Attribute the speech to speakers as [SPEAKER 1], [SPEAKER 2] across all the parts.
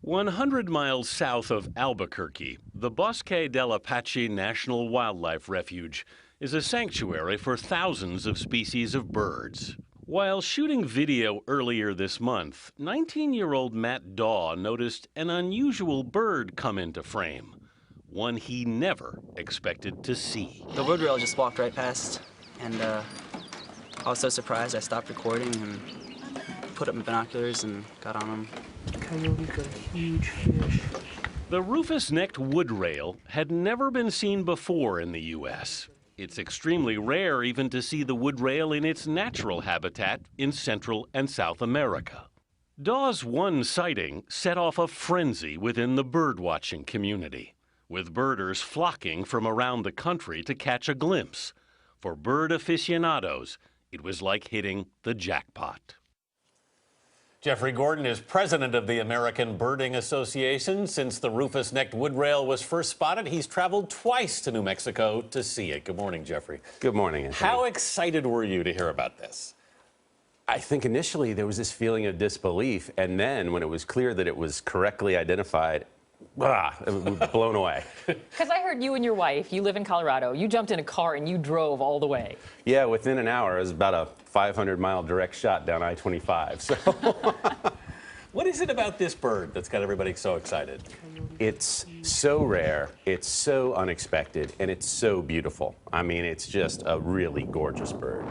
[SPEAKER 1] 100 miles south of Albuquerque, the Bosque del Apache National Wildlife Refuge is a sanctuary for thousands of species of birds. While shooting video earlier this month, 19-year-old Matt Daw noticed an unusual bird come into frame, one he never expected to see.
[SPEAKER 2] The wood rail just walked right past, and I was so surprised I stopped recording and put up my binoculars and got on them.
[SPEAKER 3] Coyote got a huge fish.
[SPEAKER 1] The Roufus Necked Wood Rail had never been seen before in the U.S. It's extremely rare even to see the wood rail in its natural habitat in Central and South America. Daw's one sighting set off a frenzy within the birdwatching community, with birders flocking from around the country to catch a glimpse. For bird aficionados, it was like hitting the jackpot.
[SPEAKER 4] Jeffrey Gordon is president of the American Birding Association. Since the Roufus Necked Wood Rail was first spotted, he's traveled twice to New Mexico to see it. Good morning, Jeffrey.
[SPEAKER 5] Good morning, Anthony.
[SPEAKER 4] How excited were you to hear about this?
[SPEAKER 5] I think initially there was this feeling of disbelief, and then when it was clear that it was correctly identified, it was blown away.
[SPEAKER 6] Because I heard you and your wife, you live in Colorado, you jumped in a car and you drove all the way.
[SPEAKER 5] Yeah, within an hour. It was about a 500-mile direct shot down I-25. So,
[SPEAKER 4] What is it about this bird that's got everybody so excited?
[SPEAKER 5] it's so rare, it's so unexpected, and it's so beautiful. I mean, it's just a really gorgeous bird.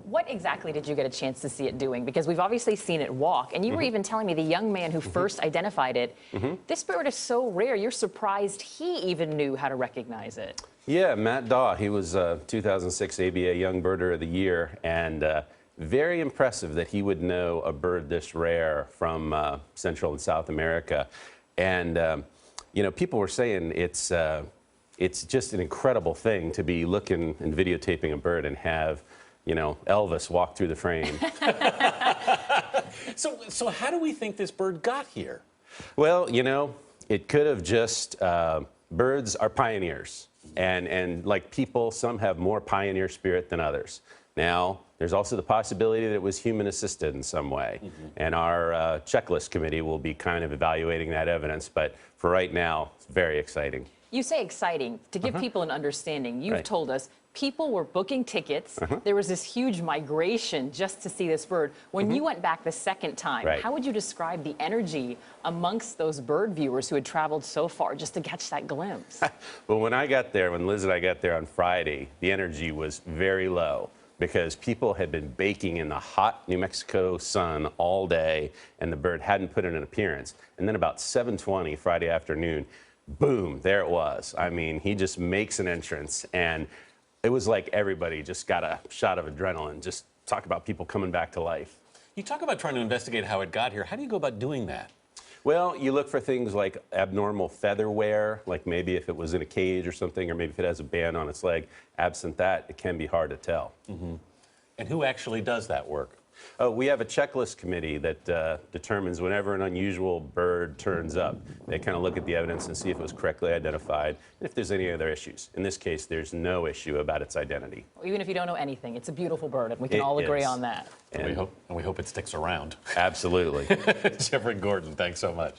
[SPEAKER 6] What exactly did you get a chance to see it doing? Because we've obviously seen it walk, and you were even telling me the young man who first identified it. This bird is so rare, you're surprised he even knew how to recognize it.
[SPEAKER 5] Yeah, Matt Daw, he was 2006 ABA Young Birder of the Year, and very impressive that he would know a bird this rare from Central and South America. And, you know, people were saying it's just an incredible thing to be looking and videotaping a bird and have, you know, Elvis walk through the frame.
[SPEAKER 4] So how do we think this bird got here?
[SPEAKER 5] Well, you know, it could have just, birds are pioneers. And like people, some have more pioneer spirit than others. Now, there's also the possibility that it was human assisted in some way. And our checklist committee will be kind of evaluating that evidence. But for right now, it's very exciting.
[SPEAKER 6] You say exciting. To give people an understanding, you've told us people were booking tickets. There was this huge migration just to see this bird. When you went back the second time, how would you describe the energy amongst those bird viewers who had traveled so far just to catch that glimpse?
[SPEAKER 5] Well, when I got there, when Liz and I got there on Friday, the energy was very low because people had been baking in the hot New Mexico sun all day, and the bird hadn't put in an appearance. And then about 7:20 Friday afternoon, boom, there it was. I mean, he just makes an entrance, and it was like everybody just got a shot of adrenaline. Just talk about people coming back to life.
[SPEAKER 4] You talk about trying to investigate how it got here. How do you go about doing that?
[SPEAKER 5] Well, you look for things like abnormal feather wear, like maybe if it was in a cage or something, or maybe if it has a band on its leg. Absent that, it can be hard to tell.
[SPEAKER 4] And who actually does that work?
[SPEAKER 5] Oh, we have a checklist committee that determines whenever an unusual bird turns up. They kind of look at the evidence and see if it was correctly identified and if there's any other issues. In this case, there's no issue about its identity.
[SPEAKER 6] Even if you don't know anything, it's a beautiful bird, and we can all agree on that.
[SPEAKER 4] And we hope it sticks around.
[SPEAKER 5] Absolutely.
[SPEAKER 4] Jeffrey Gordon, thanks so much.